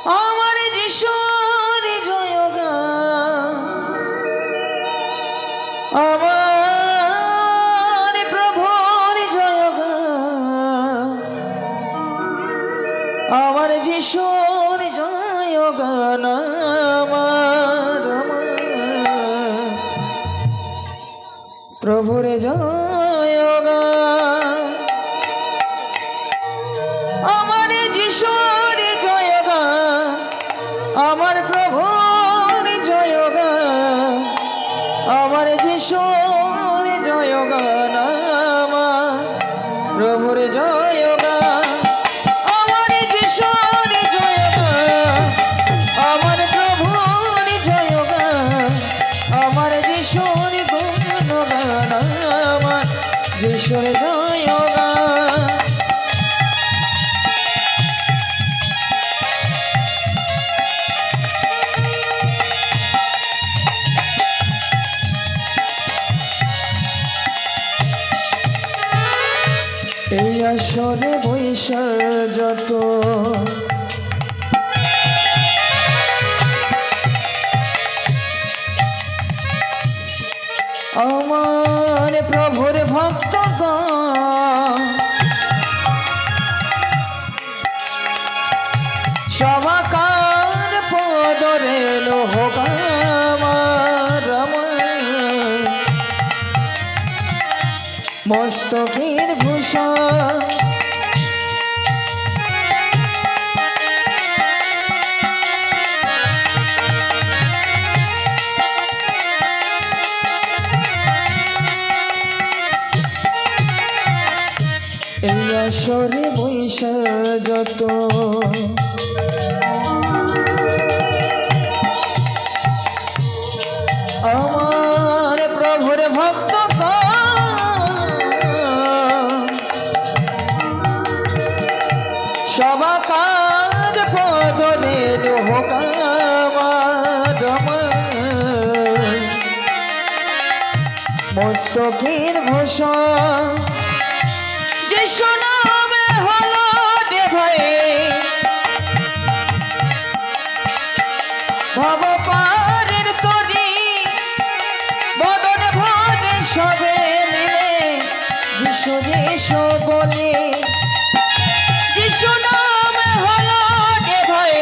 আমার যিশুর জয়গান, আমার প্রভুর জয়গান, আমার যিশুর জয়গান, আমার প্রভুর জয়গান, আমার যিশুর জয়গান, আমার প্রভুর জয়গান, আমার যিশুর জয়গান, আমার প্রভুর জয়গান, আমার যিশুর জয়গান, আমার প্রভুর জয়গান, আমার যিশুর গুণগান, আমার যিশুর জয়গান। এই আসরে বৈশা যত আমার প্রভুর ভক্তগণ, সবাকার পদরে লোহক আমার মস্তকের ভূষণ, এই আসরে বৈশা যত আমার প্রভুর ভক্ত সবাকার পদরে লোহক আমার মস্তকের ভূষণ, যিশু নামে হলো রে ভাই ভব পারের তরি, বদন ভরে সবে মিলে যিশু যিশু বলি, যিশু নামে হলো রে ভাই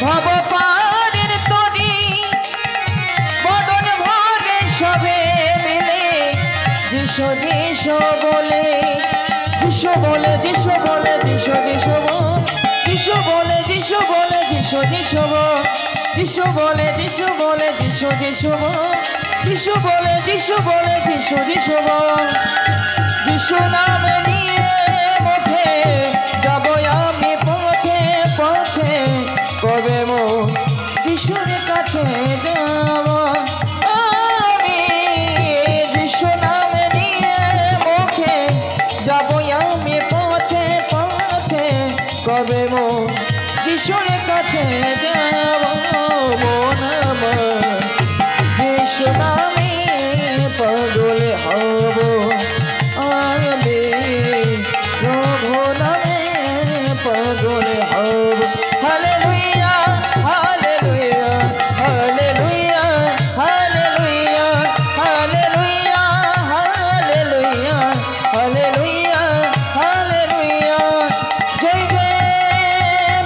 ভব পারের তরি, বদন ভরে সবে মিলে যিশু যিশু বলে, যিশু বলে, যিশু বলে, যিশু যিশু বল, যিশু বলে, যিশু বলে, যিশু যিশু বল, যিশু বলে, যিশু বলে, যিশু যিশু বল, যিশু বলে, যিশু বলে, যিশু যিশু বল। যিশু নাম নিয়ে মুখে যাব আমি পথে পথে, কবে মো যিশুর কাছে যাব আমি, যিশু নাম নিয়ে মুখে যাব আমি পথে পথে, কবে মো যিশুর কাছে যাব মন আমার যিশু নামে পাগল হব আমি, প্রভু নামে পাগল হব। Hallelujah hallelujah hallelujah hallelujah hallelujah hallelujah hallelujah hallelujah, জয় জয়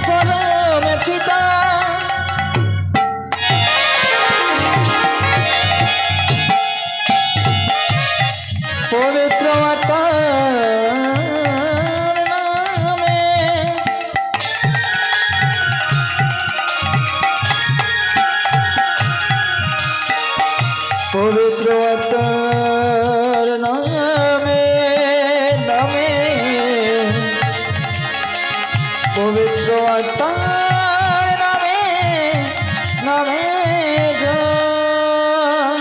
পরম পিতা। পবিত্র আত্মার নামে, পবিত্র আত্মার নামে, নামে পবিত্র আত্মার নামে, নামে জয়।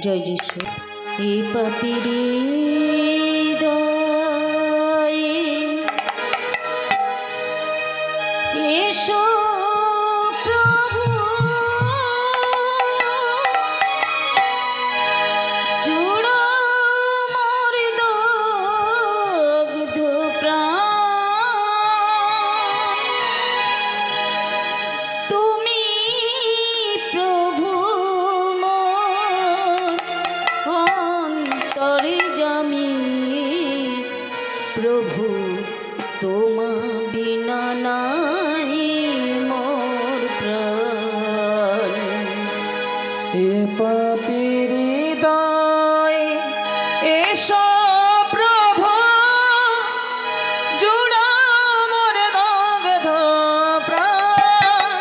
জয় যিশু। এ পাপিরে হৃদয়ে এসো প্রভু, জুড়ো মোর দগ্ধ প্রাণ। তুমি প্রভু মোর অন্তর্যামী, প্রভু তোমা বিনা নাই মোর প্রাণ। এ পাপীর হৃদয় এসো প্রভু, জুড়া মোর দগ্ধ প্রাণ।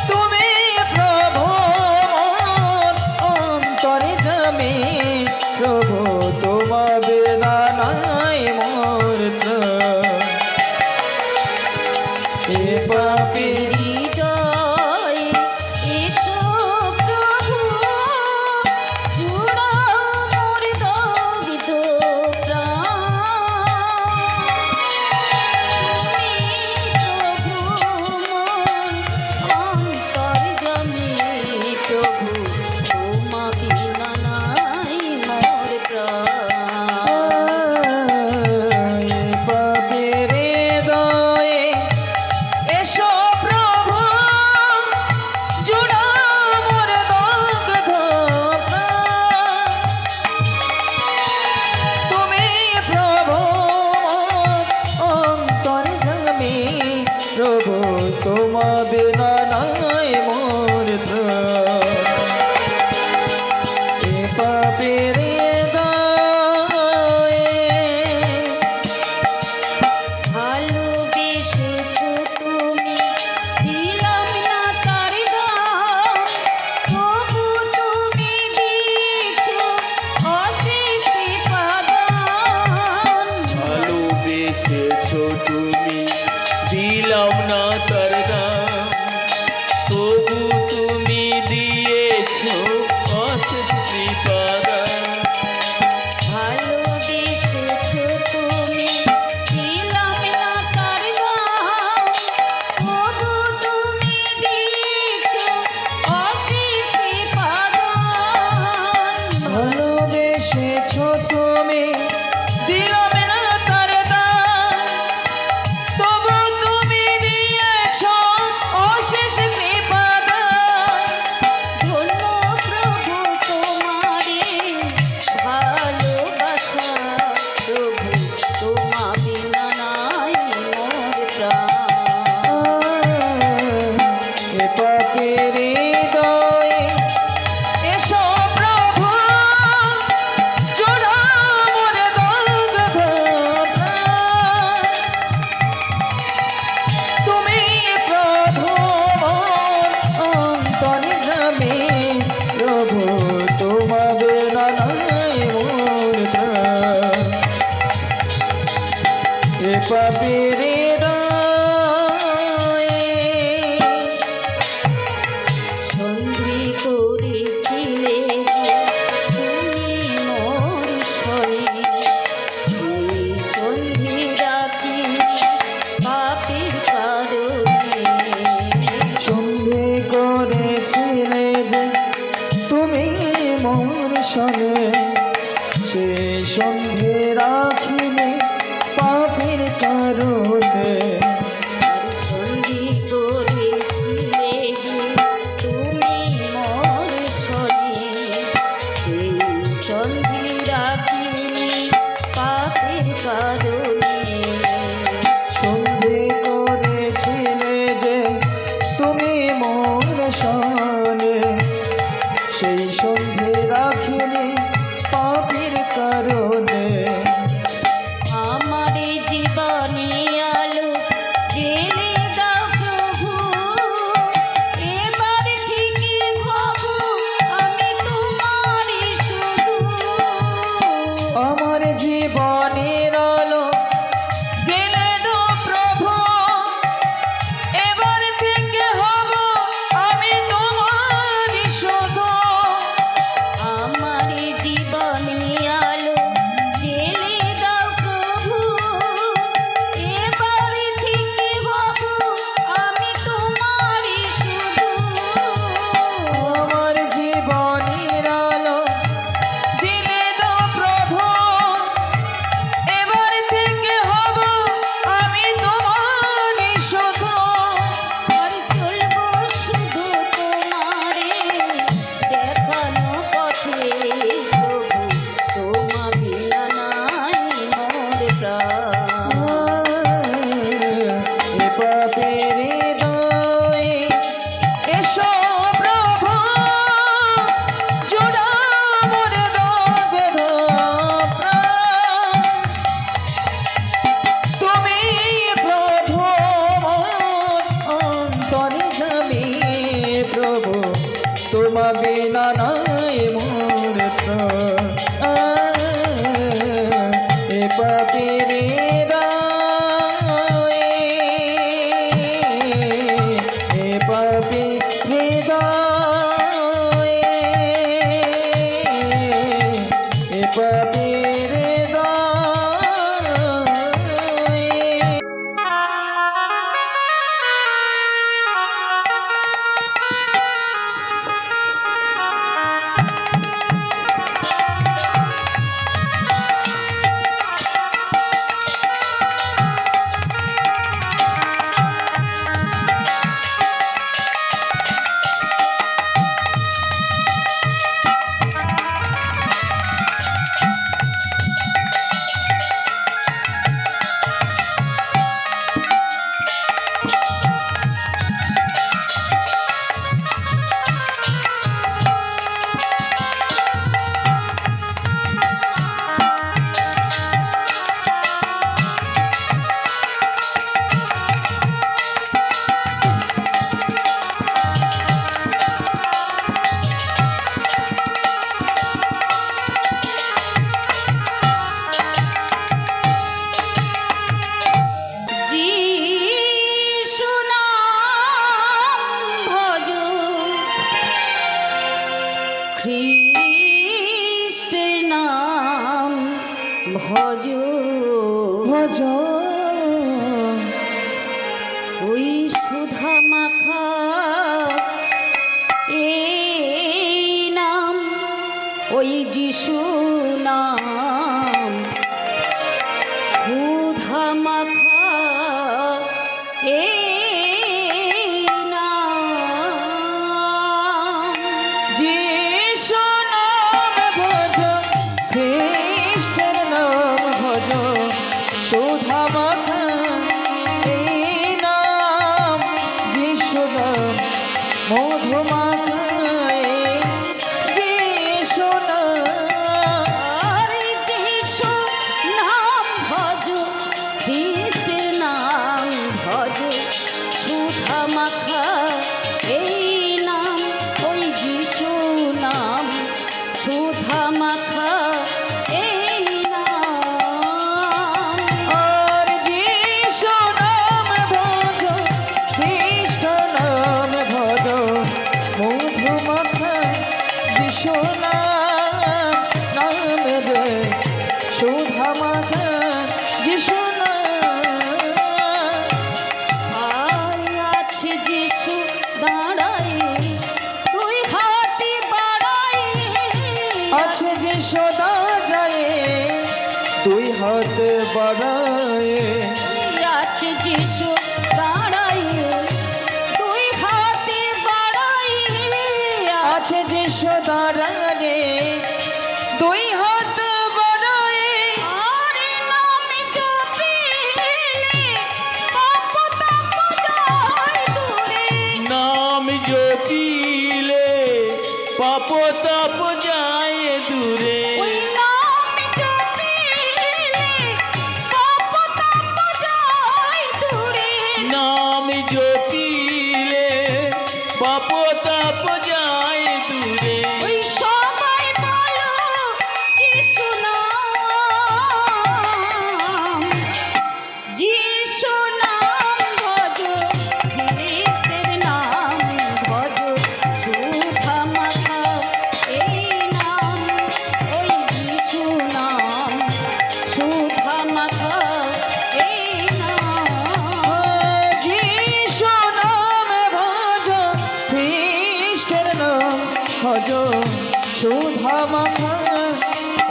তুমি প্রভু মোর অন্তর্যামী, প্রভু তোমা বিনা নাই মোর ত্রাণ। এ পাপীর হৃদয়ে এসো প্রভু, জুড়ো মোর দগ্ধ প্রাণ। তুমি প্রভু মোর অন্তর্যামী, প্রভু তোমা বিনা নাই মোর প্রাণ। এ পাপীর হৃদয়ে এসো প্রভু, জুড়া মোর দগ্ধ প্রাণ। তুমি প্রভু মোর অন্তর্যামী, প্রভু তোমা বিনা নাই মোর ত্রাণ। এ পাপীর হৃদয়ে ভালোবেসেছো তুমি, দিলাম না তার দাম, তবু তুমি দিয়েছো অশেষ কৃপাদান। ভালোবেসেছো তুমি, দিলাম না তার দাম, তবু তুমি দিয়েছো অশেষ কৃপাদান। ভালোবেসেছো তুমি, দিলাম না তার দাম, তবু তুমি দিয়েছো অশেষ কৃপাদান। ভালোবেসেছো তুমি, দিলাম না তার দাম, তবু তুমি দিয়েছো অশেষ কৃপাদান। ধন্য প্রভু তোমারে ভালোবাসা, প্রভু তোমা বিনা নাই মোর প্রাণ। এ পাপীর হৃদয়ে এসো প্রভু, জুড়া মোর দগ্ধ প্রাণ। তুমি প্রভু মোর অন্তর্যামী, প্রভু তোমা বিনা নাই মোর ত্রাণ। এ পাপীর হৃদয়ে সন্ধি করেছিলে তুমি মোর সনে, সেই সন্ধি রাখি পাপের কারণে। সন্ধে করেছিলে যে তুমি মোর সনে, সে সন্ধে রাখিনি পাপের কারণে। সন্ধি করেছিলে যে তুমি মোর সনে, সেই সন্ধি রাখিনি পাপের কারণে। সন্ধে করেছিলে যে তুমি মোর সনে, সেই সন্ধে রাখিনি পাপের কারণে। বিনা নাই মোর প্রাণ এ পাপীর হৃদয়ে এ পাপীর হৃদয়ে এ পাপীর হৃদয়ে যিশু নাম ভজ খ্রিস্টের নাম ভজ ভজ ওই সুধা মাখা এই নাম ওই যিশু নাম সুধা মাখা এই নাম যিশু নাম ভজ খ্রিস্টের নাম ভজ সুধা মাখা এই নাম যিশু নাম মধু মাখা এই যিশু নাম আরে যিশু নাম ভজ খ্রিস্টের নাম ভজ সুধা মাখা এই নাম ওই যিশু নাম সুধা মাখা এই নাম আর যিশু নাম ভজ খ্রিস্ট নাম ভজ মধু মাখা যিশু নাম নাম রে সুধা মাখা যিশু নাম আয় আছে যিশু দাঁড়াই তুই হাতি বাড়াই আছে যিশু দাঁড়ায়ে তুই হাত বাড়ায়ে আছে যিশু দাঁড়াই তুই হাতি বাড়াই আছে যিশু দাঁড়ায়ে তুই হাত বাড়ায়ে আরে নামে জপিলে পাপ তাপ যায় দূরে নাম জপিলে পাপ তাপ যায় দূরে ওই নামে জপিলে পাপ তাপ যায় দূরে নাম জপিলে পাপ তাপ যায় দূরে ওই সবাই বলো যিশু নাম যিশু নাম ভজ খ্রিস্টের নাম ভজ সুধা মাখা এই নাম ওই যিশু নাম সুধা মাখা এই নাম যিশু নাম ভজ খ্রিস্টের নাম ভজ সুধা মাখা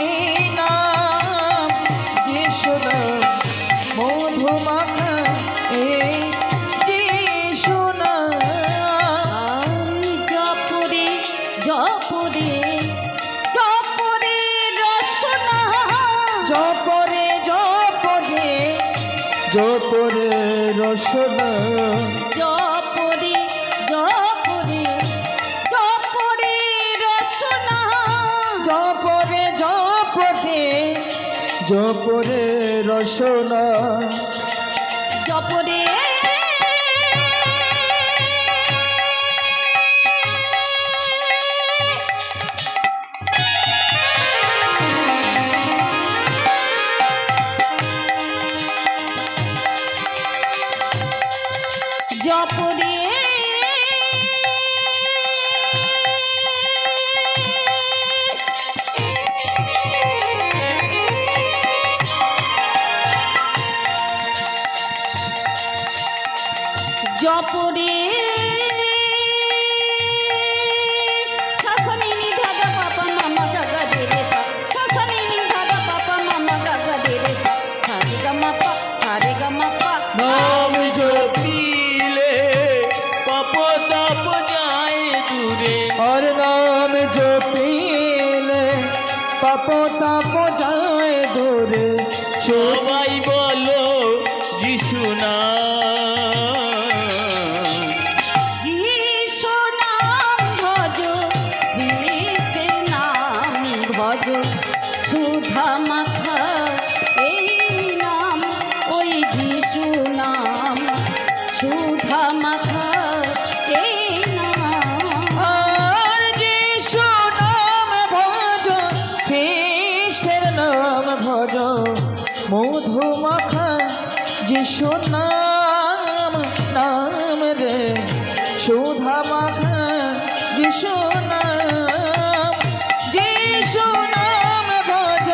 এই নাম যিশু নাম মধু মাখা এই যিশু নাম আমি জপরে জপরে জপরে রসনা জপরে জপরে জপরে রসনা জপরে জপরে জপরে রসনা জপরে জপরে জপরে রসনা জপরে জপরে জপরে সাসানি নি ধাগা পাপা মামা গাগা দে রে সা সাসানি নি ধাগা পাপা মামা গাগা দে রে সা সারে গা মাপা সারে গা মাপা নাম জপিলে পাপ তাপ যায় দূরে और नाम जो पीले पापो तापो जाए दूरे সবাই বলো যিশু নাম যিশু নাম ভজ যিশু নাম ভজ সুধা মাখা এই নাম ওই যিশু নাম সুধা মাখা এই নাম আর যিশু নাম ভজ খ্রিস্টের নাম ভজ মধু মাখা যিশু নাম নাম রে সুধা মাখা যিশু নাম যিশু নাম ভজ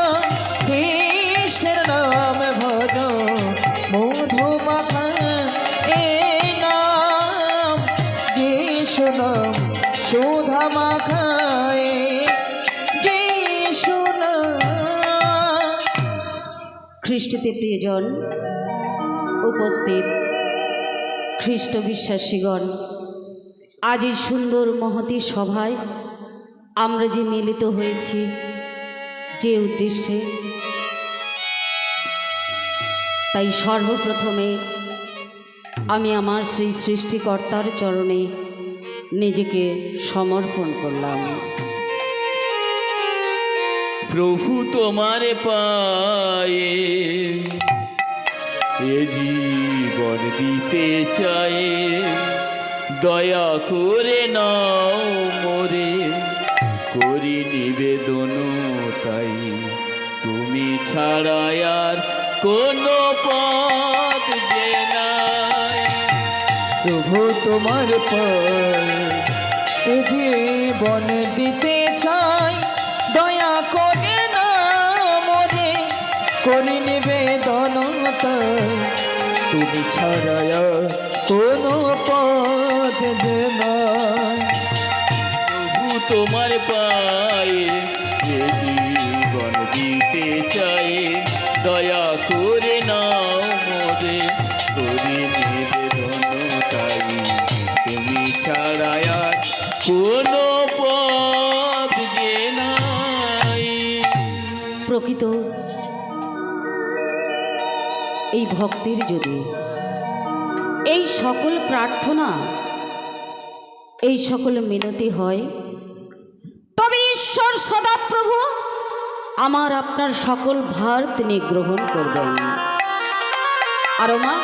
খ্রিস্টের নাম ভজ মধু মাখা এই নাম যিশু নাম সুধা মাখা যিশু নাম। খ্রিস্টতে প্রিয়জন উপস্থিত খ্রিস্ট বিশ্বাসীগণ, আজ এই সুন্দর মহতী সভায় আমরা যে মিলিত হয়েছি যে উদ্দেশ্যে, তাই সর্বপ্রথমে আমি আমার সেই সৃষ্টিকর্তার চরণে নিজেকে সমর্পণ করলাম। প্রভু তোমার পায়ে এ জীবন দিতে চাই, দয়া করে নাও মোরে করি নিবেদন তাই, তুমি ছাড়া আর কোনো পথ যে নাই। প্রভু তোমার পায়ে জীবন দিতে চাই, দয়া করে না মোরে করি নিবেদন তাই, তুমি ছাড়া আর কোনো পথ যে নাই। প্রভু তোমার পায়ে এ জীবন দিতে চাই, দয়া করে নাও মোরে করি নিবেদন তাই, তুমি ছাড়া আর কোনো পথ যে নাই। প্রকৃত এই ভক্তির যদি এই সকল প্রার্থনা, এই সকল মিনতি হয়, তবে ঈশ্বর সদাপ্রভু আমার আপনার সকল ভার তিনি গ্রহণ করবেন। আর মা,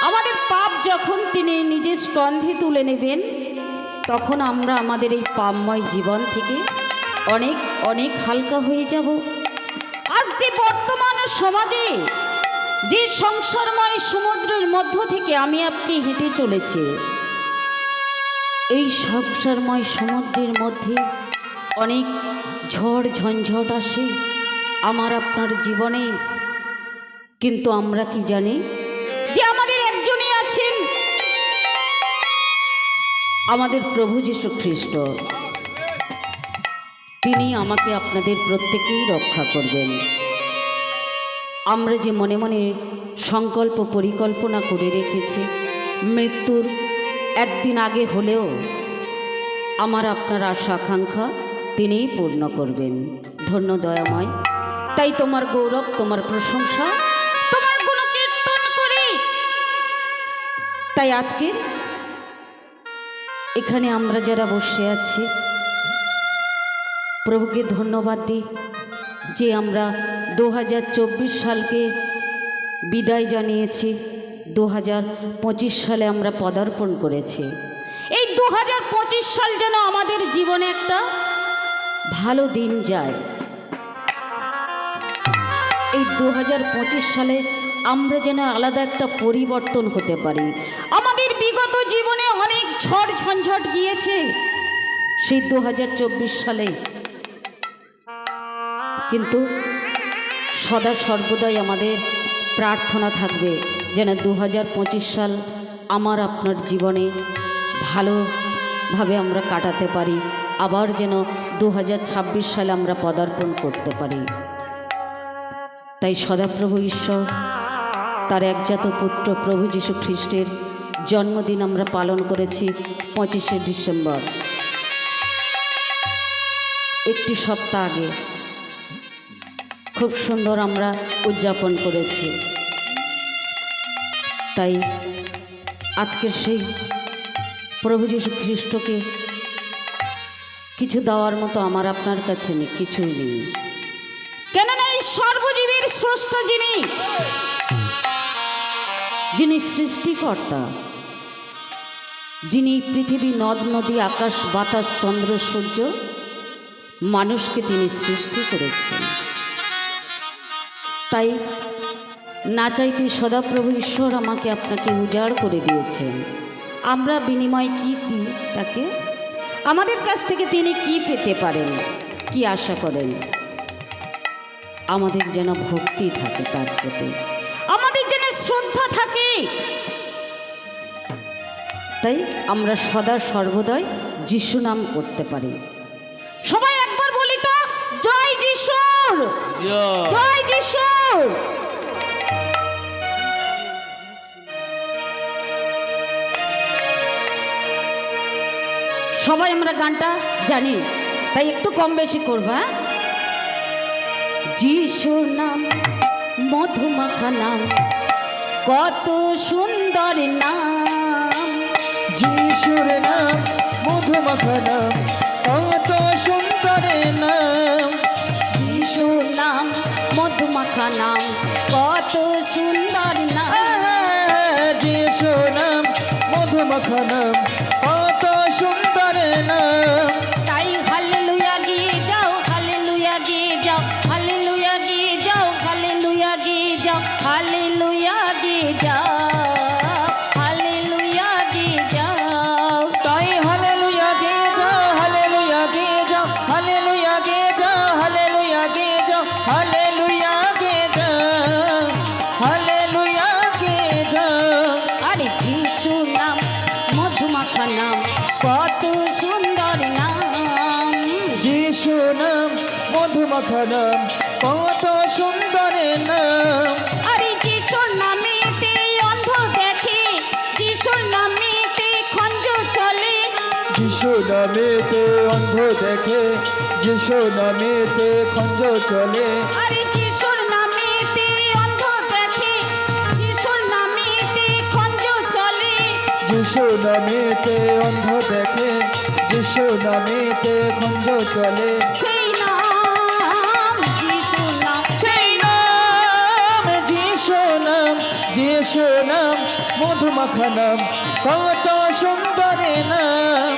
আমাদের পাপ যখন তিনি নিজের স্কন্ধে তুলে নেবেন, তখন আমরা আমাদের এই পাপময় জীবন থেকে অনেক অনেক হালকা হয়ে যাব। আজ যে বর্তমান সমাজে যে সংসারময় সমুদ্রের মধ্য থেকে আমি আপনি হেঁটে চলেছি, এই সংসারময় সমুদ্রের মধ্যে অনেক ঝড় ঝঞ্ঝট আসে আমার আপনার জীবনে, কিন্তু আমরা কি জানি যে আমাদের একজনই আছেন, আমাদের প্রভু যীশু খ্রিস্ট। তিনি আমাকে আপনাদের প্রত্যেকেই রক্ষা করবেন। আমরা যে মনে মনে সংকল্প পরিকল্পনা করে রেখেছি, মৃত্যুর একদিন আগে হলেও আমার আপনার আশা আকাঙ্ক্ষা তিনিই পূর্ণ করবেন। ধন্য দয়াময়, তাই তোমার গৌরব, তোমার প্রশংসা, তোমার গুণকীর্তন করি। তাই আজকে এখানে আমরা যারা বসে আছি, প্রভুকে ধন্যবাদ দিই যে আমরা 2024 সালকে বিদায় জানিয়েছি, 2025 সালে আমরা পদার্পণ করেছি। এই 2025 সাল যেন আমাদের জীবনে একটা ভালো দিন যায়। এই 2025 সালে আমরা যেন আলাদা একটা পরিবর্তন হতে পারি। আমাদের বিগত জীবনে অনেক ঝড় ঝঞ্ঝট গিয়েছে সেই 2024 সালে, কিন্তু সদা সর্বদাই আমাদের প্রার্থনা থাকবে যেন 2025 সাল আমার আপনার জীবনে ভালোভাবে আমরা কাটাতে পারি, আবার যেন 2026 সালে আমরা পদার্পণ করতে পারি। তাই সদাপ্রভু ঈশ্বর তার একজাত পুত্র প্রভু যীশু খ্রিস্টের জন্মদিন আমরা পালন করেছি 25শে ডিসেম্বর, একটি সপ্তাহ আগে খুব সুন্দর আমরা উদযাপন করেছি। তাই আজকের সেই প্রভু যীশু খ্রিস্টকে কিছু দেওয়ার মতো আমার আপনার কাছে নেই, কিছুই নেই। কেননা এই সর্বজীবের স্রষ্টা যিনি সৃষ্টিকর্তা, যিনি পৃথিবী নদ নদী আকাশ বাতাস চন্দ্র সূর্য মানুষকে তিনি সৃষ্টি করেছেন, তাই না চাইতে সদাপ্রভু ঈশ্বর আমাকে আপনাকে উজাড় করে দিয়েছেন। আমরা বিনিময় কি দিই তাকে? আমাদের কাছ থেকে তিনি কি পেতে পারেন, কি আশা করেন? আমাদের যেন ভক্তি থাকে তার প্রতি, আমাদের যেন শ্রদ্ধা থাকে। তাই আমরা সদা সর্বদাই যিশু নাম করতে পারি। সবাই একবার বলি তো, জয় যিশুর, জয় যিশুর। সবাই আমরা গানটা জানি, তাই একটু কম বেশি করবা। যিশু নাম মধুমাখা নাম, কত সুন্দর নাম। যিশুর নাম মধুমাখা নাম, কত সুন্দর নাম। যিশুর নাম মধুমাখা নাম, কত সুন্দর নাম। যিশু নাম মধুমাখা নাম, কত সুন্দর নাম। তাই হালেলুয়া গিয়ে যাও, হালেলুয়া গিয়ে যাও, হালেলুয়া গিয়ে যাও, হালেলুয়া গিয়ে যাও, হালেলুয়া গিয়ে যাও, হালেলুয়া গিয়ে যাও। তাই হালেলুয়া গিয়ে যাও, হালেলুয়া গিয়ে যাও, হালেলুয়া গিয়ে যাও, হালেলুয়া গিয়ে যাও, হালেলুয়া গিয়ে যাও, হালেলুয়া গিয়ে যাও। আরে যিশু নাম মধুমাখা নাম, কত সুন্দর নাম। যিশু নাম মধুমাখা নাম, কত সুন্দর নাম। আরে যিশুর নামেতে অন্ধ দেখে, যিশুর নামেতে খঞ্জ চলে। যিশু নামেতে অন্ধ দেখে, যিশু নামেতে খঞ্জ চলে। আরে যিশুর নামেতে অন্ধ দেখে, যিশুর নামেতে খঞ্জ চলে। যিশু নামেতে অন্ধ দেখে, যিশু নামেতে খঞ্জ চলে। সেই নাম যিশু নাম, সেই নাম যিশু নাম, যিশু নাম মধুমাখা নাম, কত সুন্দর নাম।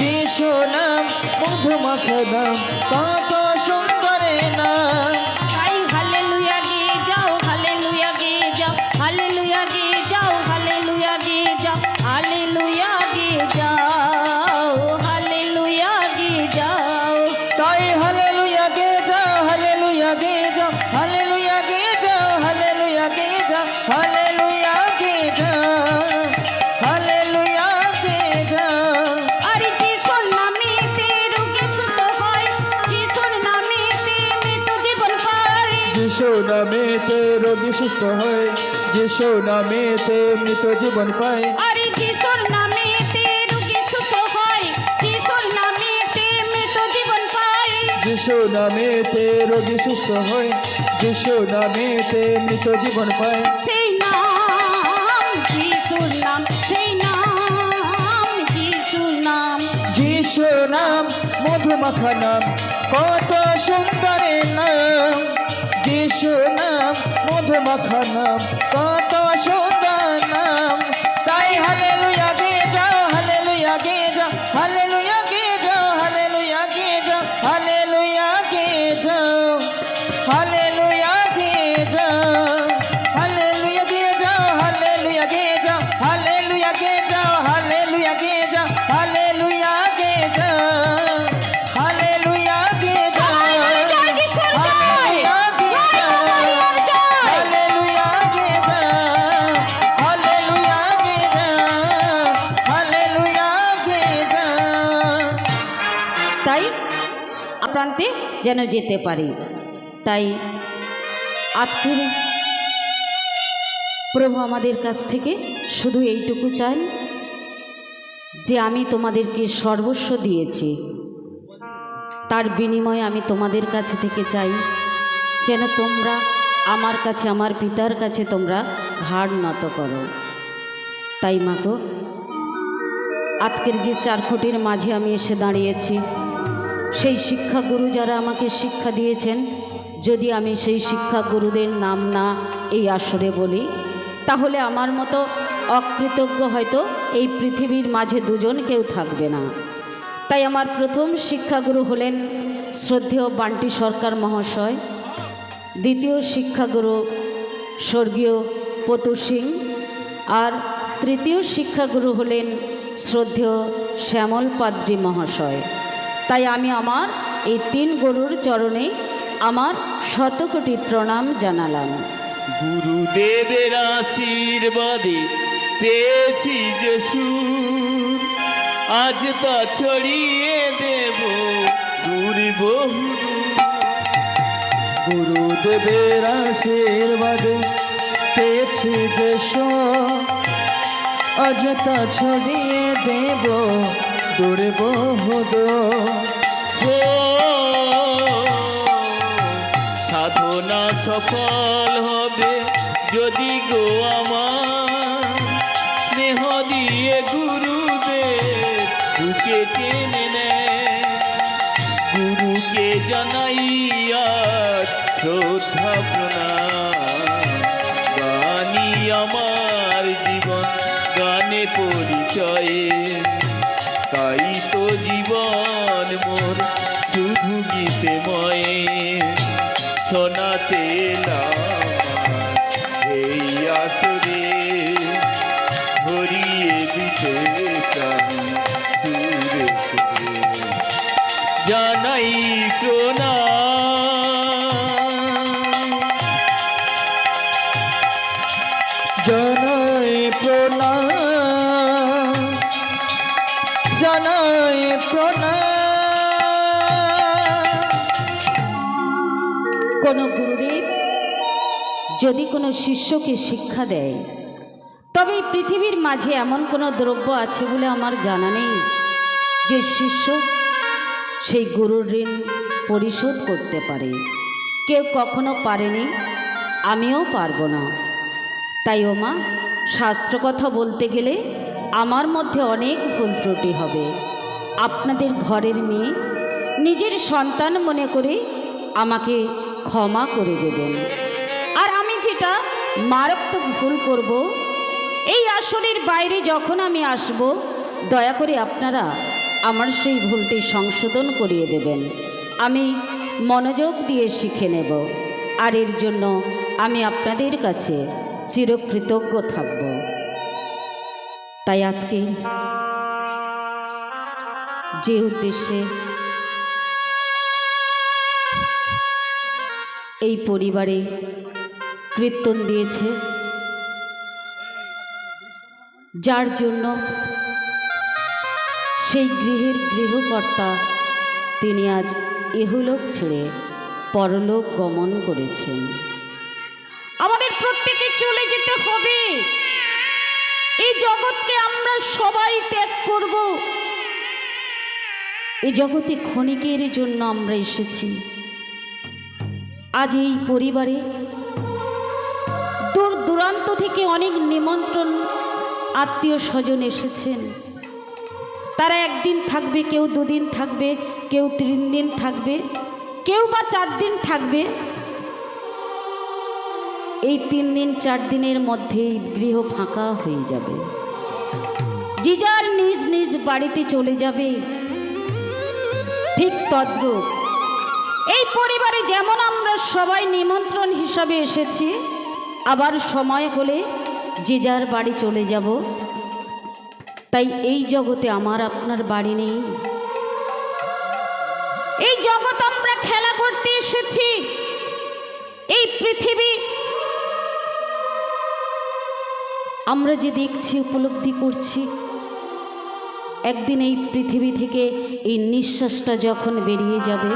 যিশু নাম মধুমাখা নাম, কত সুন্দর নাম। তাই হালেলুয়া গিয়ে যাও, হালেলুয়া গিয়ে যাও, হালেলুয়া গিয়ে যাও, হালেলুয়া গিয়ে যাও, হালেলুয়া গিয়ে যাও, হালেলুয়া গিয়ে যাও। তাই হালেলুয়া গিয়ে যাও, হালেলুয়া গিয়ে যাও, হালেলুয়া গিয়ে যাও, হালেলুয়া গিয়ে যাও, হালেলুয়া গিয়ে যাও, হালেলুয়া গিয়ে যাও। আরে যিশুর নামেতে রোগী সুস্থ হয়, যিশুর নামেতে মৃত্যু জীবন পায়। যিশু নামেতে রোগী সুস্থ হয়, যিশু নামেতে মৃত জীবন পায়। আরে যিশুর নামেতে রোগী সুস্থ হয়, যিশুর নামেতে মৃত্যু জীবন পায়। যিশু নামেতে রোগী সুস্থ হয়, যিশু নামেতে মৃত জীবন পায়। সেই নাম যিশুর নাম, সেই নাম যিশুর নাম। যিশু নাম মধুমাখা নাম, কত সুন্দর নাম। যিশু নাম মধুমাখা নাম, কত সুন্দর নাম। তাই হালেলুয়া গিয়ে যাও, হালেলুয়া গিয়ে যাও, হালেলুয়া গিয়ে যাও, হালেলুয়া গিয়ে যাও, হালেলুয়া গিয়ে যাও, হালেলুয়া গিয়ে যাও, হালেলুয়া প্রান্তে যেন যেতে পারি। তাই আজকের প্রভু আমাদের কাছ থেকে শুধু এইটুকু চান যে আমি তোমাদেরকে সর্বস্ব দিয়েছি, তার বিনিময়ে আমি তোমাদের কাছে থেকে চাই যেন তোমরা আমার কাছে, আমার পিতার কাছে তোমরা ঘাড় নত করো। তাই মাগো, আজকের যে চারখোটির মাঝে আমি এসে দাঁড়িয়েছি, সেই শিক্ষাগুরু যারা আমাকে শিক্ষা দিয়েছেন, যদি আমি সেই শিক্ষাগুরুদের নাম না এই আসরে বলি, তাহলে আমার মতো অকৃতজ্ঞ হয়তো এই পৃথিবীর মাঝে দুজন কেউ থাকবে না। তাই আমার প্রথম শিক্ষাগুরু হলেন শ্রদ্ধেয় বান্টি সরকার মহাশয়, দ্বিতীয় শিক্ষাগুরু স্বর্গীয় পতু সিং, আর তৃতীয় শিক্ষাগুরু হলেন শ্রদ্ধেয় শ্যামল পাদ্রী মহাশয়। তাই আমি আমার এই তিন গুরুর চরণে আমার শতকোটি প্রণাম জানালাম। গুরুদেবের আশীর্বাদে পেয়েছি যে সুর, আজ তা ছড়িয়ে দেব দূর বহু দূর। গুরুদেবের আশীর্বাদে পেয়েছি যে আজ তা ছড়িয়ে দেব দূর বহুদূর। ও সাধনা সফল হবে যদি গো আমার, স্নেহ দিয়ে গুরুদেব বুকে টেনে নেয়। গুরুকে জানাইয়া শ্রদ্ধা প্রণাম, গানি আমার জীবন গানে পরিচয়ে। তাই তো জীবন মোর শুধু গীতে ময়ে, শোনাতে আমার এই আসরে, ভরিয়ে দিতে প্রাণ সুরে সুরে। জানাই প্রণাম, জানাই প্রণাম, জানাই প্রণাম। কোনো গুরুদেব যদি কোনো শিষ্যকে শিক্ষা দেয়, তবে এই পৃথিবীর মাঝে এমন কোনো দ্রব্য আছে বলে আমার জানা নেই যে শিষ্য সেই গুরুর ঋণ পরিশোধ করতে পারে। কেউ কখনো পারেনি, আমিও পারবো না। তাই ও মা, শাস্ত্র কথা বলতে গেলে আমার মধ্যে অনেক ভুল ত্রুটি হবে। আপনাদের ঘরের মেয়ে, নিজের সন্তান মনে করে আমাকে ক্ষমা করে দেবেন। আর আমি যেটা মারাত্মক ভুল করব, এই আসনের বাইরে যখন আমি আসব, দয়া করে আপনারা আমার সেই ভুলটি সংশোধন করিয়ে দেবেন। আমি মনোযোগ দিয়ে শিখে নেব, আর এর জন্য আমি আপনাদের কাছে চিরকৃতজ্ঞ থাকব। তাই আজকে যে উদ্দেশ্যে এই পরিবারে কীর্তন দিয়েছে, যার জন্য সেই গৃহের গৃহকর্তা তিনি আজ ইহলোক ছেড়ে পরলোক গমন করেছেন। আমাদের প্রত্যেকে চলে যেতে হবে, এই জগৎকে আমরা সবাই ত্যাগ করব। এই জগতে ক্ষণিকের জন্য আমরা এসেছি। আজ এই পরিবারে দূর দূরান্ত থেকে অনেক নিমন্ত্রণ আত্মীয় স্বজন এসেছেন। তারা একদিন থাকবে, কেউ দুদিন থাকবে, কেউ 3 দিন থাকবে, কেউ বা 4 দিন থাকবে। এই 3 দিন 4 দিনের মধ্যেই গৃহ ফাঁকা হয়ে যাবে, যে যার নিজ নিজ বাড়িতে চলে যাবে। ঠিক তদ্রূপ এই পরিবারে যেমন আমরা সবাই নিমন্ত্রণ হিসাবে এসেছি, আবার সময় হলে যে যার বাড়ি চলে যাব। তাই এই জগতে আমার আপনার বাড়ি নেই। এই জগৎ আমরা খেলা করতে এসেছি। এই পৃথিবী আমরা যে দেখছি, উপলব্ধি করছি, একদিন এই পৃথিবী থেকে এই নিঃশ্বাসটা যখন বেরিয়ে যাবে,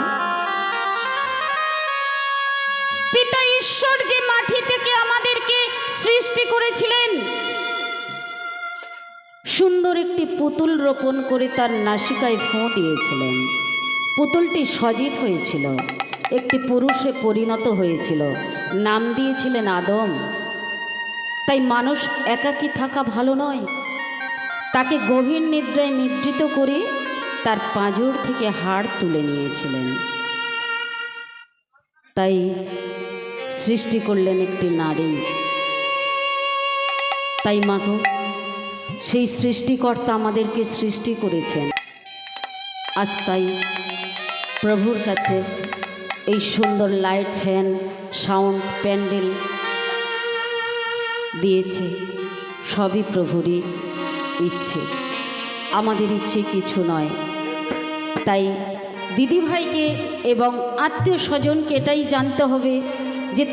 করেছিলেন? সুন্দর একটি পুতুল রোপণ করে তার নাসিকায় ফোঁ দিয়েছিলেন। পুতুলটি সজীব হয়েছিল, একটি পুরুষে পরিণত হয়েছিল, নাম দিয়েছিলেন আদম। তাই মানুষ একাকী থাকা ভালো নয়, তাকে গভীর নিদ্রায় নিদ্রিত করে তার পাঁজর থেকে হাড় তুলে নিয়েছিলেন। তাই সৃষ্টি করলেন একটি নারী। তাই মাগো, সেই সৃষ্টিকর্তা আমাদেরকে সৃষ্টি করেছেন। আজ তাই প্রভুর কাছে এই সুন্দর লাইট, ফ্যান, সাউন্ড, প্যান্ডেল দিয়েছে, সবই প্রভুরই ইচ্ছে, আমাদের ইচ্ছে কিছু নয়। তাই দিদিভাইকে এবং আত্মীয় স্বজনকে এটাই জানতে হবে যে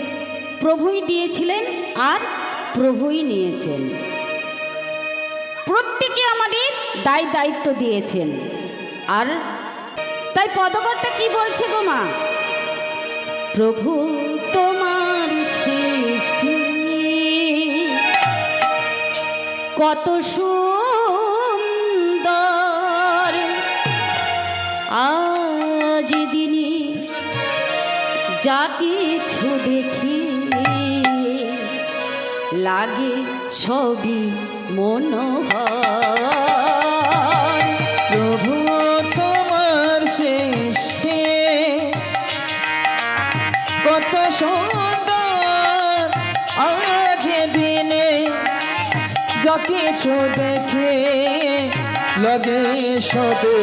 প্রভুই দিয়েছিলেন আর প্রভুই নিয়েছেন। প্রত্যেকে আমাদের দায় দায়িত্ব দিয়েছেন। আর তাই পদকর্তা কি বলছে গো মা? প্রভু তোমার সৃষ্টি কত সুন্দর, আজ দিনে যা কিছু দেখি লাগে সবই মনোহর। প্রভু তোমার সৃষ্টি কত সুন্দর, আজ দিনে যা কিছু দেখে লাগে সবে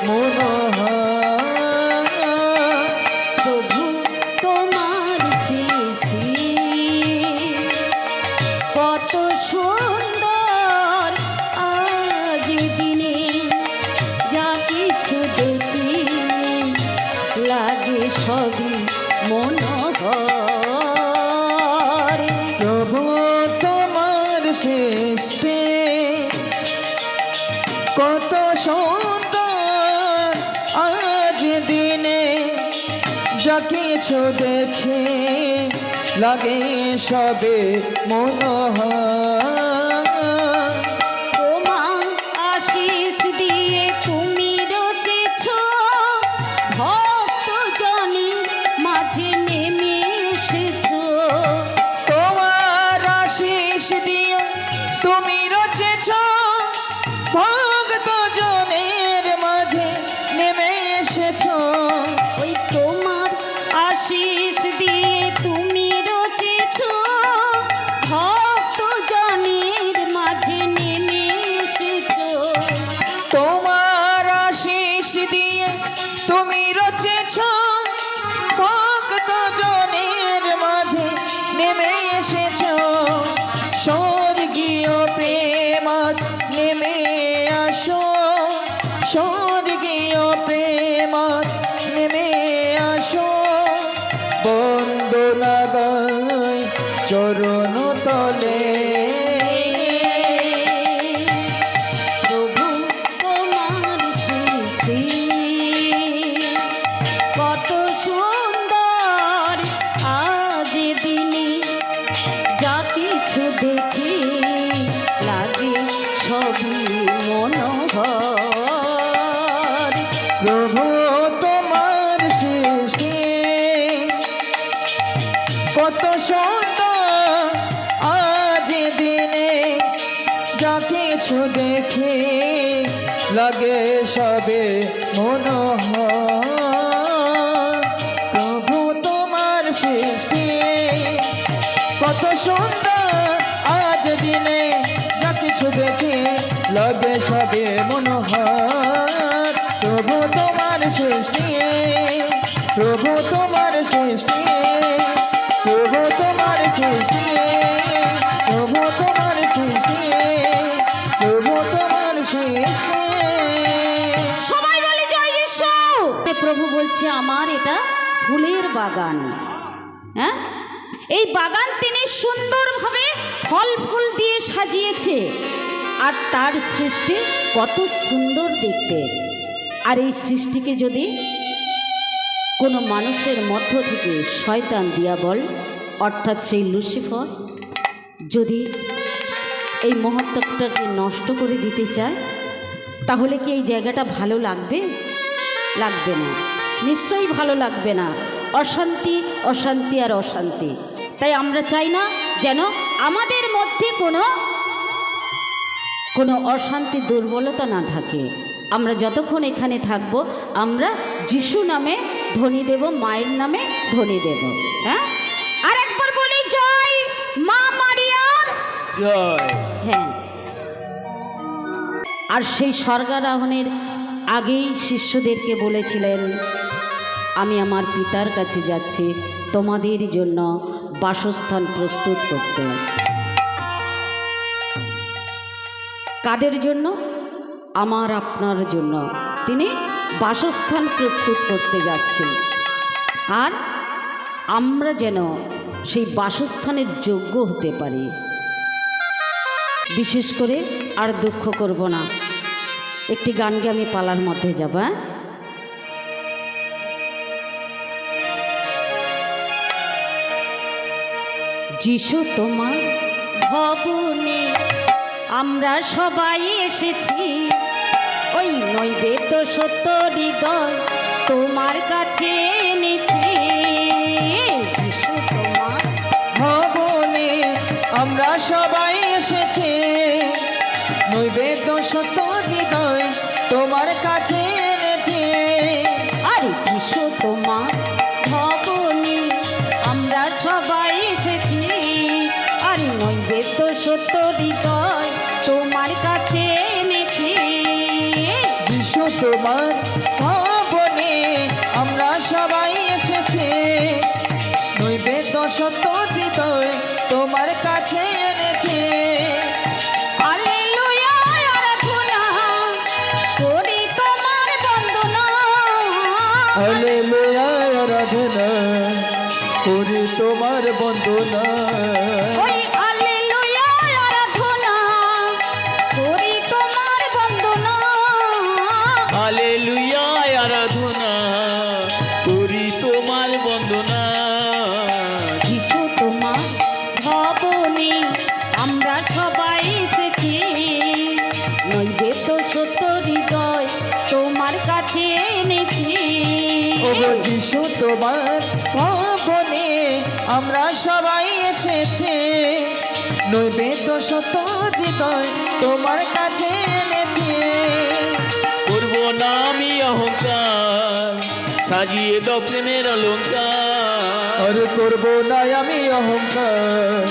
মনোহর। প্রভু তোমার সৃষ্টি কত সুন্দর, আজ দিনে যা কিছু দেখি লাগে সবই মনোহর। প্রভু তোমার সৃষ্টি কত সুন্দর, আজ দিনে যা কিছু দেখে লাগে সবে মনোহর। তোমার আশিস দিয়ে তুমি রচেছ, ভক্ত জনের মাঝে নেমে এসেছ। তোমার আশিস দিয়ে তুমি রচেছ, ভক্ত জনের মাঝে নেমে এসেছ। ওই তোমার আশিস দিয়ে তুমি রচেছ, ভক্ত জনের মাঝে নেমে এসেছ। তোমার আশিস দিয়ে তুমি রচেছ, ভক্ত জনের মাঝে নেমে এসেছ। স্বর্গীয় প্রেম আজ নেমে আসো, স্বর্গীয় প্রেম আজ নেমে আসো। বন্দনা গাই চরণ তলে, প্রভু তোমার সৃষ্টি কত সুন্দর, আজ দিনে যা কিছু দেখি লাগে সবই মনোহর। প্রভু তোমার সৃষ্টি কত সুন্দর, আজ দিনে যা কিছু দেখে লাগে সবে মনোহর। প্রভু তোমার সৃষ্টি কত সুন্দর, আজ দিনে যা কিছু দেখে লাগে সবে মনোহর। প্রভু তোমার সৃষ্টি, প্রভু তোমার সৃষ্টি, প্রভু তোমার সৃষ্টি, প্রভু তোমার সৃষ্টি, প্রভু তোমার সৃষ্টি। সবাই বলে জয় যিশু। প্রভু বলছে আমার এটা ফুলের বাগান। হ্যাঁ, এই বাগান তিনি সুন্দরভাবে ফল ফুল দিয়ে সাজিয়েছে, আর তার সৃষ্টি কত সুন্দর দেখতে। আর এই সৃষ্টিকে যদি কোনো মানুষের মধ্য থেকে শয়তান দিয়াবল অর্থাৎ সেই লুসিফার যদি এই মুহূর্তটাকে নষ্ট করে দিতে চায়, তাহলে কি এই জায়গাটা ভালো লাগবে? লাগবে না, নিশ্চয়ই ভালো লাগবে না। অশান্তি, অশান্তি আর অশান্তি। তাই আমরা চাই না যেন আমাদের মধ্যে কোনো অশান্তি, দুর্বলতা না থাকে। আমরা যতক্ষণ এখানে থাকব, আমরা যিশু নামে ধ্বনি দেব, মায়ের নামে ধ্বনি দেব। হ্যাঁ, আর একবার বলি জয় মা মারিয়ার জয়। হ্যাঁ, আর সেই স্বর্গারোহণের আগেই শিষ্যদেরকে বলেছিলেন, আমি আমার পিতার কাছে যাচ্ছি তোমাদের জন্য বাসস্থান প্রস্তুত করতে। কাদের জন্য? আমার আপনার জন্য তিনি বাসস্থান প্রস্তুত করতে যাচ্ছেন। আর আমরা যেন সেই বাসস্থানের যোগ্য হতে পারি। বিশেষ করে আর দুঃখ করব না। একটি গান গেয়ে আমি পালার মধ্যে যাব। হ্যাঁ, যিশু তোমার ভবনে আমরা সবাই এসেছি, ওই নৈবেদ্য সত্য হৃদয় তোমার কাছে এনেছি। যিশু তোমার ভবনে আমরা সবাই এসেছি, নৈবেদ্য সত্য হৃদয় তোমার কাছে এনেছি। আর যিশু তোমার ভবনে আমরা সবাই এসেছি, আর নৈবেদ্য সত্য হৃদয় তোমার কাছে এনেছি। যিশু তোমার ভবনে আমরা সবাই এসেছি, নৈবেদ্য সত্য হৃদয় তোমার কাছে এনেছি। হালেলুয়া, আরাধনা করি তোমার বন্দনা। হালেলুয়া, আরাধনা করি তোমার বন্দনা। ওই হালেলুয়া, আরাধনা করি তোমার বন্দনা। হালেলুয়া, আরাধনা করি তোমার বন্দনা। যিশু তোমার ভবনে আমরা সবাই এসেছি, নৈবেদ্য সত্য হৃদয় তোমার কাছে এনেছি। ওগো যিশু তোমার ভবনে আমরা সবাই এসেছি, নৈবেদ্য সত্য হৃদয় তোমার কাছে এনেছি। করব না আমি অহংকার, সাজিয়ে দাও প্রেমের অলঙ্কার। আর করব না আমি অহংকার,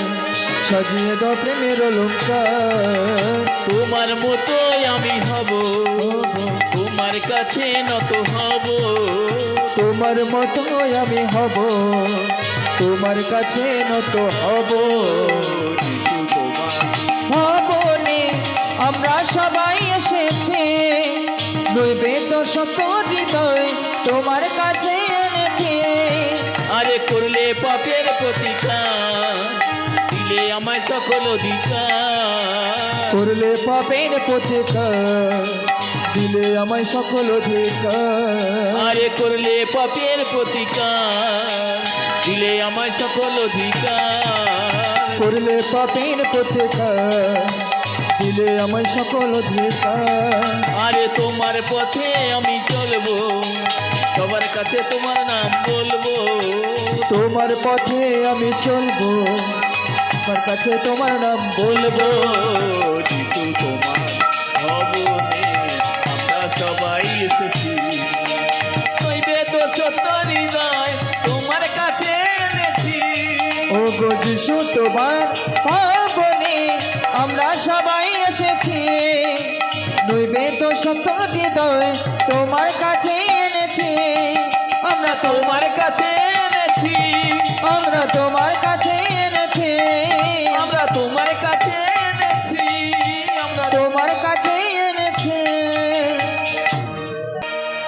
সাজিয়ে দাও প্রেমের অলঙ্কার। তোমার মতোই আমি হব, তোমার কাছে নত হব। তোমার মতো আমি হব, তোমার কাছে নত হব। যিশু তোমার ভবনে আমরা সবাই এসেছি, নৈবেদ্য সত্য হৃদয় তোমার কাছে এনেছি। আরে করলে পাপের প্রতিকার, দিলে আমায় সকল অধিকার। করলে পাপের প্রতিকার, দিলে আমায় সকল অধিকার। আরে করলে পাপের প্রতিকার, দিলে আমায় সকল অধিকার। করলে পাপের প্রতিকার, দিলে আমায় সকল অধিকার। আরে তোমার পথে আমি চলবো, সবার কাছে তোমার নাম বলবো। তোমার পথে আমি চলবো, তোমার কাছে তোমার নাম বলবো। যিশু তোমার ভবনে আমরা সবাই এসেছি, নৈবেদ্য সত্য হৃদয় তোমার কাছে এনেছি। ও গো যিশু তোমার ভবনে আমরা সবাই এসেছি, নৈবেদ্য সত্য হৃদয় তোমার কাছে এনেছি। আমরা তোমার কাছে এনেছি, আমরা তোমার কাছে এনেছি, আমরা তোমার কাছে এনেছি, আমরা তোমার কাছে এনেছি।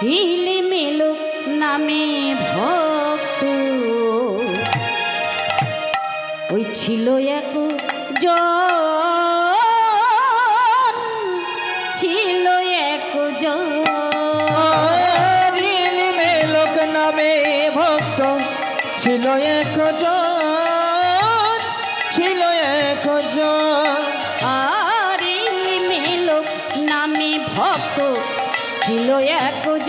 হিলে মেলুক নামে ভক্ত ওই ছিল এক জন, ছিল এক জন। রিলিমে লোক নামে ভক্ত ছিল একজন, ছিল একজন। ভক্ত ছিল একজন,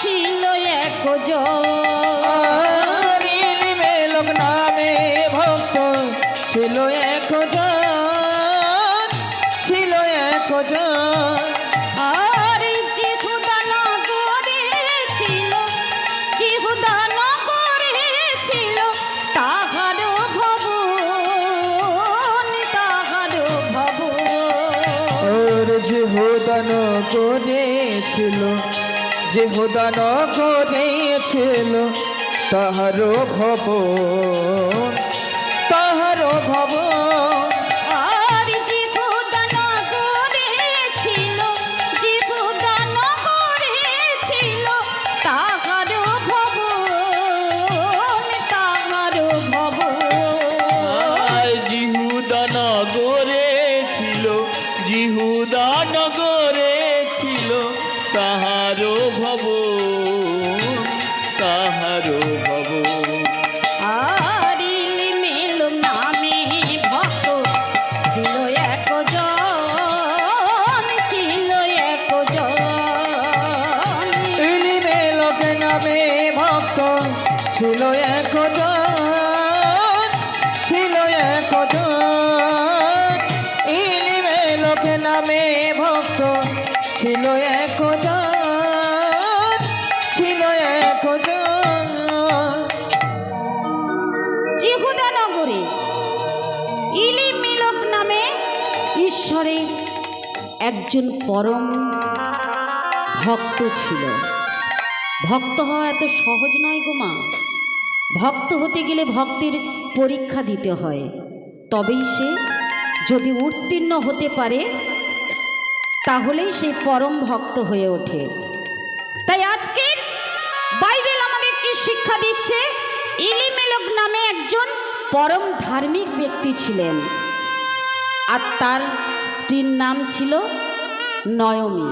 ছিল একজন। ইলিমে লোক নামে ভক্ত ছিল একজন, ছিল একজন। আর জিহুদা নগরে ছিল, জিহুদা নগরে ছিল তাহারও ভবন, তাহারও ভবন। ওর যেহুদান করেছিল, যেহুদান করেছিল তাহারও ভবন, তাহারও ভবন। আর জিহুদা নগরে ছিল, জিহুদা নগরে ছিল তাহারও ভবন, তাহারও ভবন। আর জিহুদা নগরে ছিল, জিহুদা নগরে ছিল তাহারও ভবন, তাহারও ভবন। আর ইলমেল নামে ভক্ত ছিল একজন, ছিল একজন। ইলিমে লোক নামে ভক্ত ছিল একজন, ছিল একজন। ইলিমে লোক নামে ভক্ত ছিল একজন, ছিল একজন। জিহুদা নগরে ইলিমিলক নামে ঈশ্বরের একজন পরম ভক্ত ছিল। ভক্ত হওয়া এত সহজ নয় গো মা। ভক্ত হতে গেলে ভক্তের পরীক্ষা দিতে হয়, তবেই সে যদি উত্তীর্ণ হতে পারে তাহলেই সেই পরম ভক্ত হয়ে ওঠে। তাই আজকের বাইবেল আমাদের কি শিক্ষা দিচ্ছে? ইলিমেলক নামে একজন পরম ধার্মিক ব্যক্তি ছিলেন, আর তার স্ত্রীর নাম ছিল নয়মি।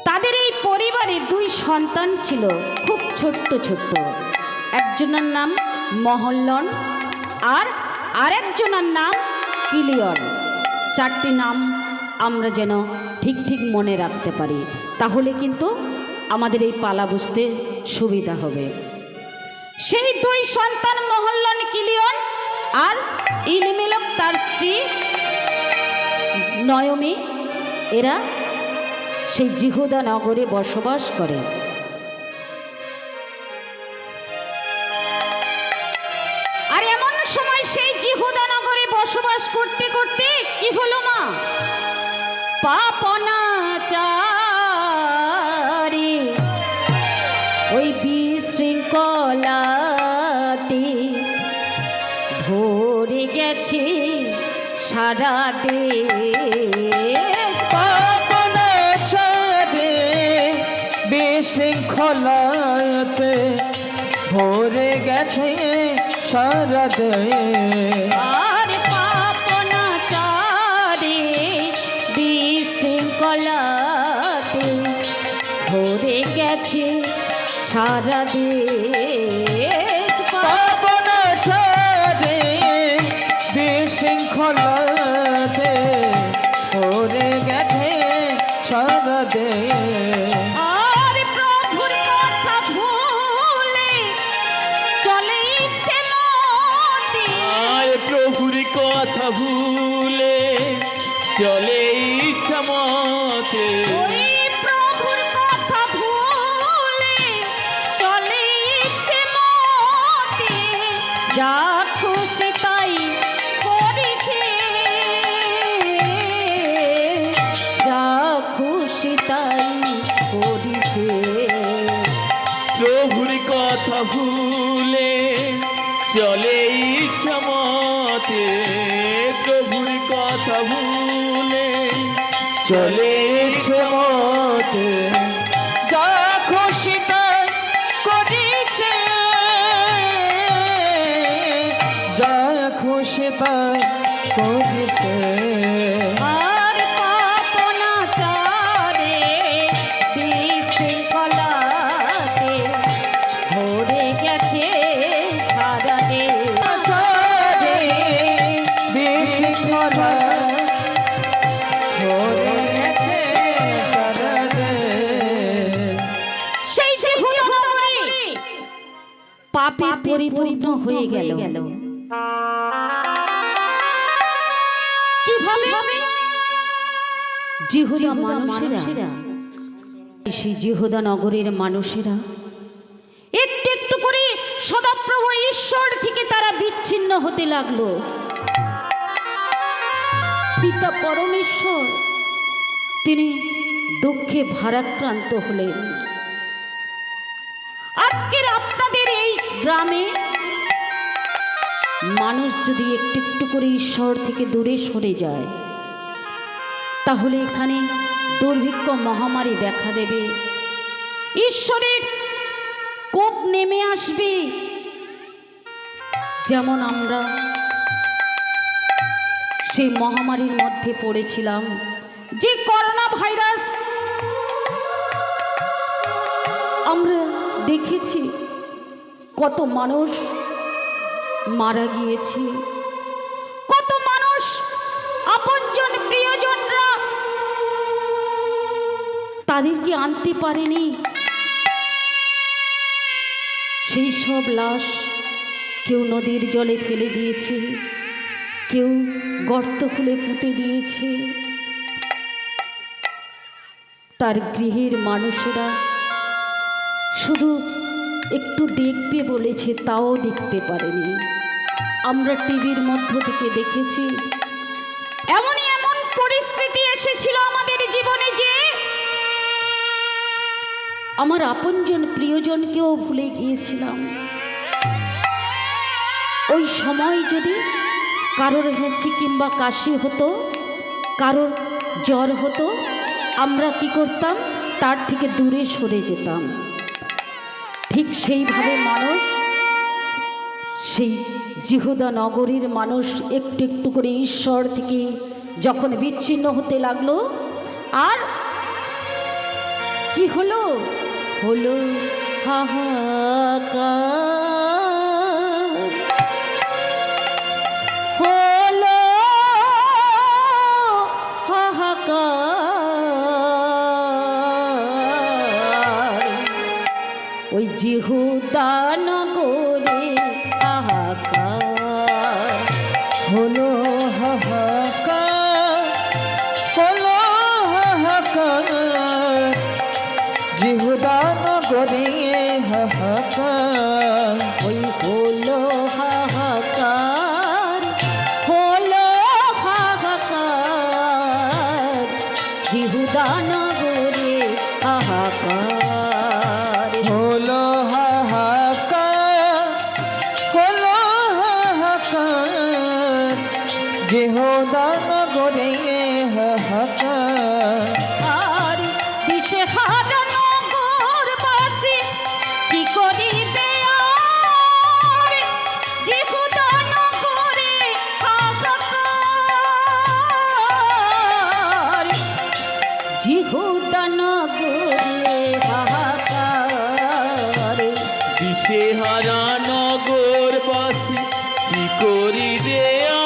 তাদের এই পরিবারে দুই সন্তান ছিল, খুব ছোট্ট ছোট্ট। একজনের নাম মহল্লন আর আরেকজনের নাম কিলিয়ন। চারটি নাম আমরা যেন ঠিক ঠিক মনে রাখতে পারি, তাহলে কিন্তু আমাদের এই পালা বুঝতে সুবিধা হবে। সেই দুই সন্তান মহল্লন কিলিয়ন আর ইলিমেলক তার স্ত্রী নয়মি, এরা সেই জিহুদা নগরে বসবাস করে। আর এমন সময় সেই জিহুদা নগরে বসবাস করতে করতে কি হলো মা? পাপনাচারী ওই বিশৃঙ্খলাতে ভরে গেছে সারা দেশ। পাপনাচারে বিশৃঙ্খলাতে ভরে গেছে সারা দেশ। আর পাপনাচারে বিশৃঙ্খলাতে ভরে গেছে সারা দেশ। পাপনাচারে বিশৃঙ্খলাতে ভরে গেছে সারা দেশ। আর প্রভুর কথা ভুলে চলে ইচ্ছে মতে। আর প্রভুর কথা ভুলে চলে ইচ্ছা মতে। ওই প্রভুর কথা ভুলে চলে ইচ্ছে মতে। যা খুশি তাই করেছে, যা খুশি তাই করেছে। প্রভুর কথা ভুলে চলে ইচ্ছা মতে। প্রভুর কথা ভুলে চলে ইচ্ছে মতে। যা খুশি তাই করেছে, যা খুশি তাই করেছে। আর পাপনাচারে বিশৃঙ্খলাতে ভরে গেছে সারা দেশ। আচারে বিশৃঙ্খলাতে পাপে পরিপূর্ণ হয়ে গেল। কিভাবে? জিহুদা মানুষেরা, সেই জিহুদা নগরের মানুষেরা একটু একটু করে সদাপ্রভু ঈশ্বর থেকে তারা বিচ্ছিন্ন হতে লাগলো। পিতা পরমেশ্বর তিনি দুঃখে ভারাক্রান্ত হলেন। আজকের আপনাদের এই গ্রামে মানুষ যদি একটু একটু করে ঈশ্বর থেকে দূরে সরে যায়, তাহলে এখানে দুর্ভিক্ষ মহামারী দেখা দেবে, ঈশ্বরের কোপ নেমে আসবে। যেমন আমরা সেই মহামারীর মধ্যে পড়েছিলাম, যে করোনা ভাইরাস, আমরা দেখেছি কত মানুষ মারা গিয়েছে, কত মানুষ আপনজন প্রিয়জনরা তাদেরকে আনতে পারেনি। সেই সব লাশ কেউ নদীর জলে ফেলে দিয়েছে, কেউ গর্ত খুলে পুঁতে দিয়েছে। তার গৃহের মানুষেরা শুধু একটু দেখবে বলেছে, তাও দেখতে পারেনি। আমরা টিভির মধ্য থেকে দেখেছি এমনই এমন পরিস্থিতি এসেছিল আমাদের জীবনে যে আমার আপনজন প্রিয়জনকেও ভুলে গিয়েছিলাম। ওই সময় যদি কারোর হেঁচি কিংবা কাশি হতো, কারোর জ্বর হতো, আমরা কি করতাম? তার থেকে দূরে সরে যেতাম। ঠিক সেইভাবে মানুষ, সেই জিহুদা নগরীর মানুষ একটু একটু করে ঈশ্বর থেকে যখন বিচ্ছিন্ন হতে লাগলো, আর কি হলো? হলো হাহাকার, হলো হাহাকার। ওই জিহুদা নগরে হাহাকার, হলো হাহাকার, হলো হাহাকার, জিহুদা নগরে হাহাকার। ওই হলো হাহাকার, হলো হাহাকার, জিহুদা নগরে হাহাকার। হলো হাহাকার, হলো হাহাকার, জিহুদা নগরে হাহাকার। আর দিশেহারা নগরবাসী কি করিবে আর, জিহুদা নগরে হাহাকার, জিহুদা নগরে হাহাকার। দিশেহারা নগরবাসী কি করিবে আর?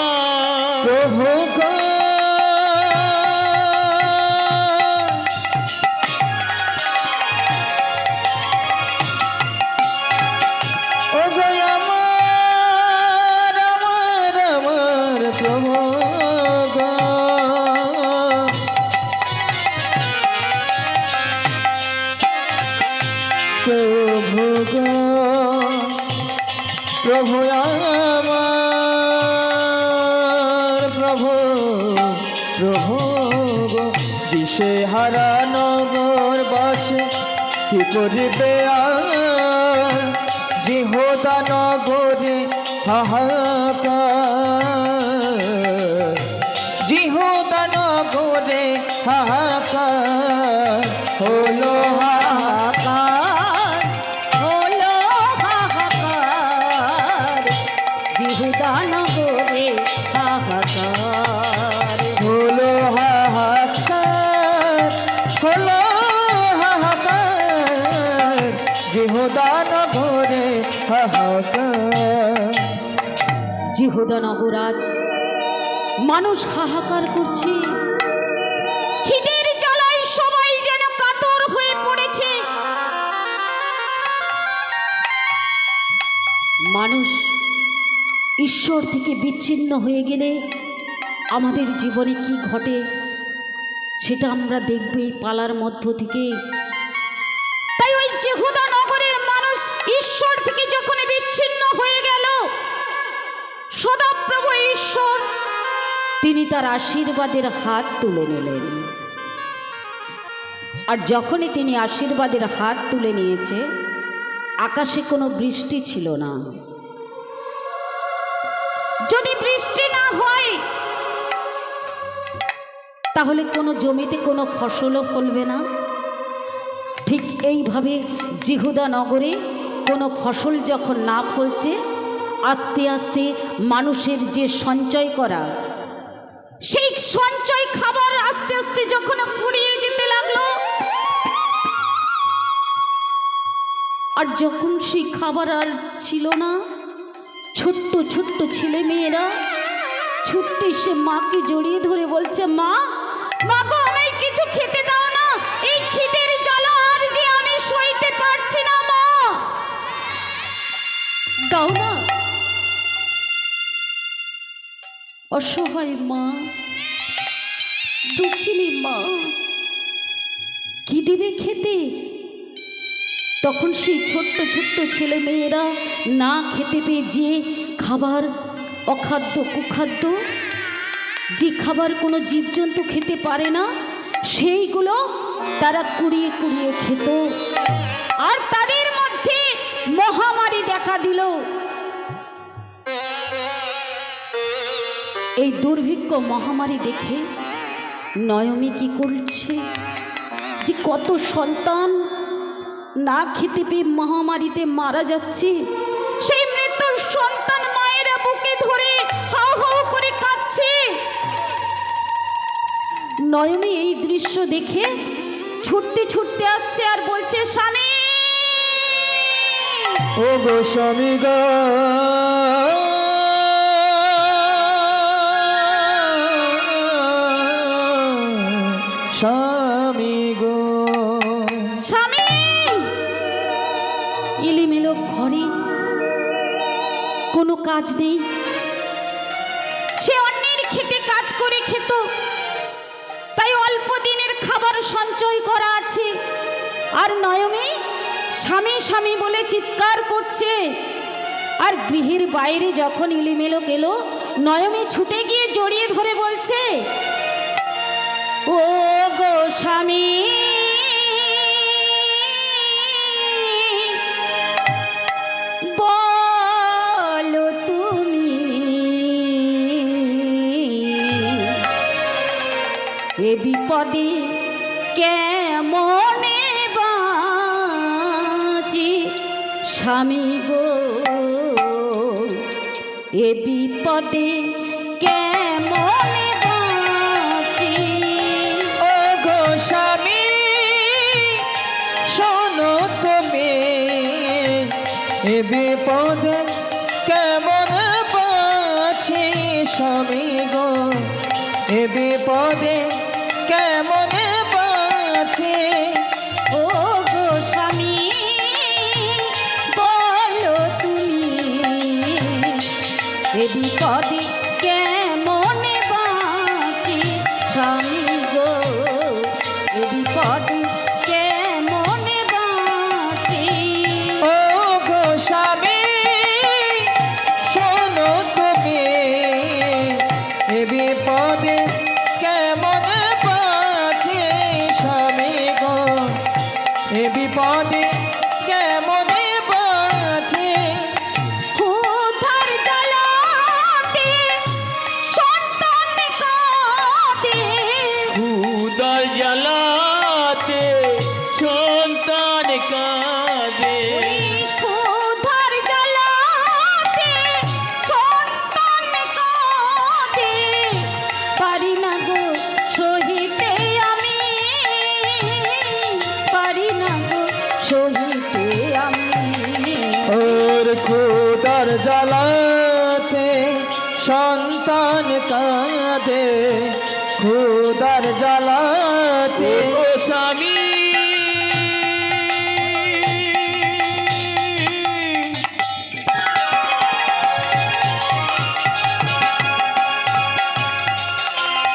প্রভু গো, ও গো আমার আমার আমার প্রভু গো, প্রভু গো, প্রভু আমার প্রভু, প্রভু গো। দিশেহারা নগরবাসী কি করিবে আর, জিহুদা নগরে হাহাকার, জিহুদা নগরে হাহাকার। হলো হাহাকার, হলো হাহাকার, জিহুদা নগরে হাহাকার। হলো হাহাকার, হলো হাহাকার, জিহুদা নগরে হাহাকার। জিহুদা নগর আজ মানুষ হাহাকার করছে, খিদের জ্বালায় সবাই যেন কাতর হয়ে পড়েছে। মানুষ ঈশ্বর থেকে বিচ্ছিন্ন হয়ে গেলে আমাদের জীবনে কি ঘটে সেটা আমরা দেখব এই পালার মধ্য থেকে। তাই ওই যেহুদা নগরের মানুষ ঈশ্বর থেকে যখন বিচ্ছিন্ন হয়ে গেল, সদাপ্রভু ঈশ্বর তিনি তার আশীর্বাদের হাত তুলে নিলেন। আর যখনই তিনি আশীর্বাদের হাত তুলে নিয়েছে, আকাশে কোনো বৃষ্টি ছিল না। যদি বৃষ্টি না হয় তাহলে কোনো জমিতে কোনো ফসলও ফলবে না। ঠিক এইভাবে যেহুদা নগরে কোনো ফসল যখন না ফলছে, আস্তে আস্তে মানুষের যে সঞ্চয় করা, সেই সঞ্চয় খাবার আস্তে আস্তে যখন ফুরিয়ে যেতে লাগলো, আর যখন সেই খাবার আর ছিল না, ছোট্ট ছোট্ট ছেলে মেয়েরা ছুটতে সে মাকে জড়িয়ে ধরে বলছে, মা, মা গো, আমায় কিছু খেতে দাও না, এই খিদের জ্বালা আর যে আমি সইতে পারছি না, মা দাও না। অসহায় মা, দুঃখিনী মা, কি দেবে খেতে? তখন সেই ছোট্ট ছোট্ট ছেলে মেয়েরা না খেতে পেয়ে যে খাবার, অখাদ্য কুখাদ্য, যে খাবার কোনো জীবজন্তু খেতে পারে না, সেইগুলো তারা কুড়িয়ে কুড়িয়ে খেত। আর তাদের মধ্যে মহামারী দেখা দিল। এই দুর্ভিক্ষ মহামারী দেখে নয়মি কি করছে, যে কত সন্তান না খেতে পেয়ে মহামারীতে মারা যাচ্ছে, সেই মৃত্যুর সন্তান মায়েরা বুকে ধরে হাউ হাউ করে কাঁদছে। নয়মি এই দৃশ্য দেখে ছুটতে ছুটতে আসছে আর বলছে, স্বামী, ও গো স্বামী গো, স্বামী গো, স্বামী। এলিমেলো ঘরে কোনো কাজ নেই, সে অন্যের খেতে কাজ করে খেত, তাই অল্প দিনের খাবার সঞ্চয় করা আছে। আর নয়মি স্বামী স্বামী বলে চিৎকার করছে। আর গৃহের বাইরে যখন এলিমেলো গেল, নয়মি ছুটে গিয়ে জড়িয়ে ধরে বলছে, ও গো স্বামী, বলো তুমি এ বিপদে কেমনে বাঁচি, স্বামী গো, এ বিপদে কেমনে বাঁচি। ও গো স্বামী, শোনো তুমি, এ বিপদে কেমন বাঁচি, স্বামী গো, এ বিপদে কেমন বাঁচি। ও গো স্বামী, বলো তুমি এ বিপদে কেমনে বাঁচি, স্বামী গো, এ বিপদে কেমনে বাঁচি। ও গো স্বামী, শোনো তুমি, এ বিপদে কেমন বাঁচি, স্বামী গো, এ বিপদে কেমন বাঁচি। ক্ষুধার জ্বালাতে সন্তান কাঁদে, ক্ষুধার জ্বালাতে সন্তান কাঁদে, ক্ষুধার জ্বালাতে সন্তান কাঁদে, পারি না গো সহিতে আমি, পারি না গো সহিতে আমি। ওর ক্ষুধার জ্বালাতে সন্তান কাঁদে, ক্ষুধার জ্বালাতে ও স্বামী,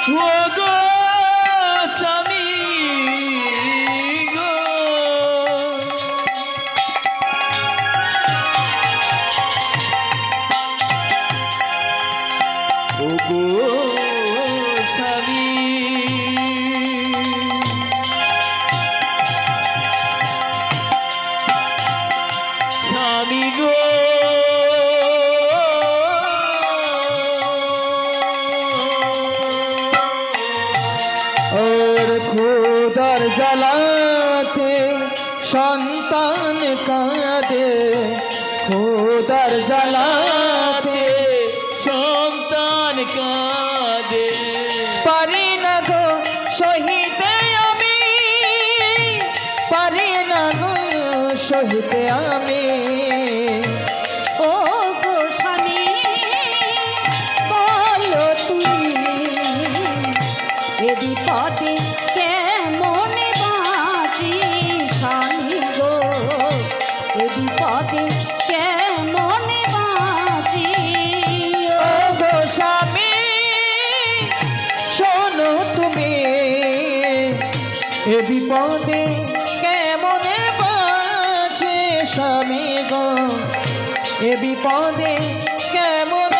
ও গো স্বামী গো, ও গো স্বামী, স্বামী গো, और खुदार জ্বালাতে সন্তান কাঁদে, খুদার জ্বালাতে সন্তান কাঁদে, পারি না গো সহিতে আমি, পারি না গো সহিতে আমি। ও গো স্বামী বলো তুমি এ বিপদে কেমন বাঁচি, স্বামী গো এ বিপদে কেমন বাঁচি। ও গো স্বামী শোনো তুমি, এ বিপদে কেমনে বাঁচে স্বামী গো, এ বিপদে কেমন